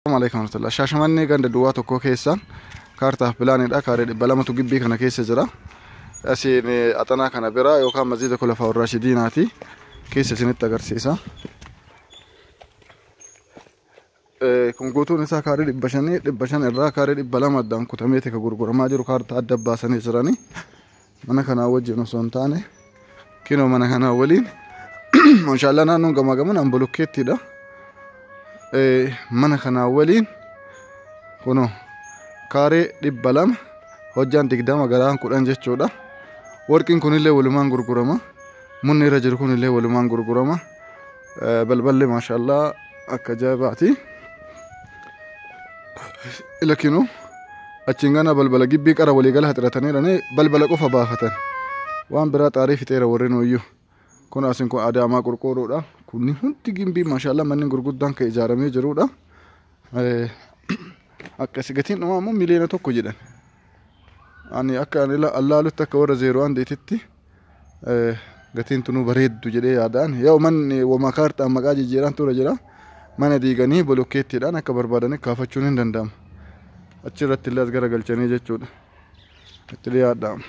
Assalamualaikum warahmatullahi. Shaashamannee ganda duwwaa tokko keessa kaartaaf pilaanidha. Kaaree 200 gibbii kana keessa jira. Asiin axanaa kana bira yookaan masjiida Khulafaa Raashidiinaati. Keessa isinitti agarsiisa. Kun guutuun isaa kaaree 500 irraa kaaree 200 addaan kutamee tika gurguramaa jiru kaartaa adda baasanii jirani. Mana kanaa wajjin osoo hin taane kinoo mana kanaa waliin maashaallah naannoon gamaa gamaan bolokkeettiidha. Mana kanaa waliin kuno kaaree 200 hojjaan 20 garaan 10 jechuudha. Warqiin kunillee walumaan gurgurama. Munni irra jiru kunillee walumaan gurgurama. Balballi maashaallah akka jaabaati. Lakinu achiin gana balbala gibbii qara walii gala haxiratanii balbala qofa baafatan. Waan biraa xaarii fixeera warreen hoyyuu. Kun asin kun Adaamaa qorqoorroodha. Kunni hundi gimbii maashaallah manni gurguddaan kan ijaaramee jirudha. Akkasi gatiin dhumaa immoo miliyoona 1 jedhan. Ani akka allaalutti akka warra 01 deetitti gatiin tunuu bareeddu jedhee yaadaan. Yoo manni wama kaartaan maqaa jijjiiraan tura jira. Mana diiganii bolokkeettiidhaan akka barbaadanii kaafachuun hin danda'amu. Achirratti illee as garagalchanii jechuudha. Itti yaaddamu.